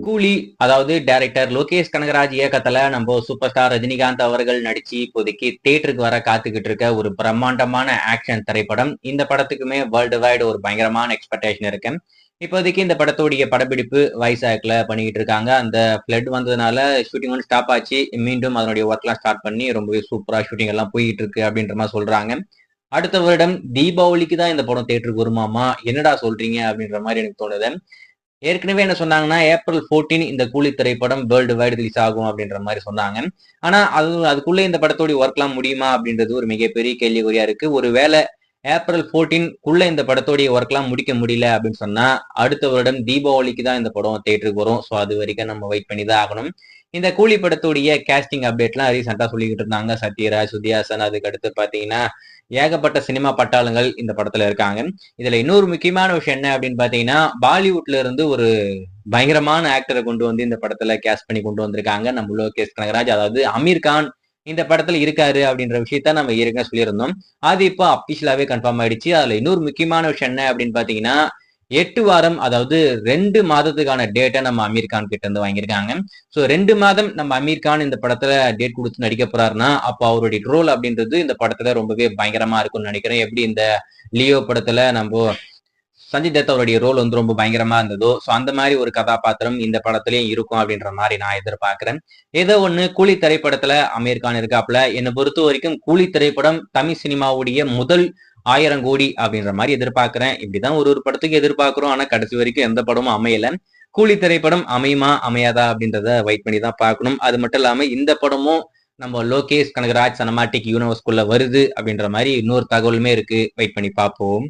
கூலி அதாவது டைரக்டர் லோகேஷ் கனகராஜ் இயக்கத்துல நம்ம சூப்பர் ஸ்டார் ரஜினிகாந்த் அவர்கள் நடிச்சு இப்போதைக்கு தியேட்டருக்கு வர காத்துக்கிட்டு இருக்க ஒரு பிரம்மாண்டமான ஆக்ஷன் திரைப்படம். இந்த படத்துக்குமே வேர்ல்டு வைடு ஒரு பயங்கரமான எக்ஸ்பெக்டேஷன் இருக்கு. இப்போதைக்கு இந்த படத்துடைய படப்பிடிப்பு வைசாக்ல பண்ணிக்கிட்டு இருக்காங்க. அந்த ஃபிளட் வந்ததுனால ஷூட்டிங் வந்து ஸ்டாப் ஆச்சு. மீண்டும் அதனுடைய ஒர்க்லாம் ஸ்டார்ட் பண்ணி ரொம்பவே சூப்பரா ஷூட்டிங் எல்லாம் போயிட்டு இருக்கு அப்படின்ற மாதிரி சொல்றாங்க. அடுத்த வருடம் தீபாவளிக்கு தான் இந்த படம் தியேட்டருக்கு வருமாமா. என்னடா சொல்றீங்க அப்படின்ற மாதிரி எனக்கு தோணுது. ஏற்கனவே என்ன சொன்னாங்கன்னா ஏப்ரல் 14 இந்த கூலி திரைப்படம் வேர்ல்டு வைடு ரிலீஸ் ஆகும் அப்படின்ற மாதிரி சொன்னாங்க. ஆனா அதுக்குள்ள இந்த படத்தோட ஒர்க்லாம் முடியுமா அப்படின்றது ஒரு மிகப்பெரிய கேள்விக்குறியா இருக்கு. ஒருவேளை ஏப்ரல் 14க்குள்ள இந்த படத்தோடைய ஒர்க்லாம் முடிக்க முடியல அப்படின்னு சொன்னா அடுத்த வருடம் தீபாவளிக்கு தான் இந்த படம் தியேட்டருக்கு வரும். ஸோ அது வரைக்கும் நம்ம வெயிட் பண்ணி தான் ஆகணும். இந்த கூலி படத்துடைய கேஸ்டிங் அப்டேட்லாம் ரீசெண்டா சொல்லிக்கிட்டு இருந்தாங்க. சத்யராஜ், சுதியாசன், அதுக்கு அடுத்து பாத்தீங்கன்னா ஏகப்பட்ட சினிமா பட்டாளங்கள் இந்த படத்துல இருக்காங்க. இதுல இன்னொரு முக்கியமான விஷயம் என்ன அப்படின்னு பாத்தீங்கன்னா பாலிவுட்ல இருந்து ஒரு பயங்கரமான ஆக்டரை கொண்டு வந்து இந்த படத்துல கேஸ்ட் பண்ணி கொண்டு வந்திருக்காங்க. நம்ம லோகேஷ் கனகராஜ், அதாவது அமீர் கான் இந்த படத்துல இருக்காரு அப்படின்ற விஷயத்த நம்ம ஏற்கனவே சொல்லியிருந்தோம். அது இப்போ அபிஷியலாவே கன்ஃபார்ம் ஆயிடுச்சு. அதுல இன்னொரு முக்கியமான விஷயம் என்ன அப்படின்னு பாத்தீங்கன்னா 8 வாரம், அதாவது 2 மாதத்துக்கான டேட்டை நம்ம அமீர் கான் கிட்ட இருந்து வாங்கியிருக்காங்க. ஸோ 2 மாதம் நம்ம அமீர் கான் இந்த படத்துல டேட் கொடுத்து நடிக்க போறாருன்னா அப்போ அவருடைய ரோல் அப்படின்றது இந்த படத்துல ரொம்பவே பயங்கரமா இருக்கும்னு நினைக்கிறேன். எப்படி இந்த லியோ படத்துல நம்ம சஞ்சய் தத் அவருடைய ரோல் வந்து ரொம்ப பயங்கரமா இருந்ததோ, ஸோ அந்த மாதிரி ஒரு கதாபாத்திரம் இந்த படத்துலயும் இருக்கும் அப்படின்ற மாதிரி நான் எதிர்பார்க்கிறேன். ஏதோ ஒண்ணு கூலி திரைப்படத்துல அமீர் கான் இருக்காப்ல. என்னை பொறுத்த வரைக்கும் கூலி திரைப்படம் தமிழ் சினிமாவுடைய முதல் 1000 கோடி அப்படின்ற மாதிரி எதிர்பார்க்கிறேன். இப்படிதான் ஒரு படத்துக்கு எதிர்பார்க்கிறோம். ஆனா கடைசி வரைக்கும் எந்த படமும் அமையல. கூலி திரைப்படம் அமையுமா அமையாதா அப்படின்றத வெயிட் பண்ணி தான் பார்க்கணும். அது மட்டும் இல்லாம இந்த படமும் நம்ம லோகேஷ் கனகராஜ் சினிமாட்டிக் யூனிவர்ஸ்குள்ள வருது அப்படின்ற மாதிரி இன்னொரு தகவலுமே இருக்கு. வெயிட் பண்ணி பார்ப்போம்.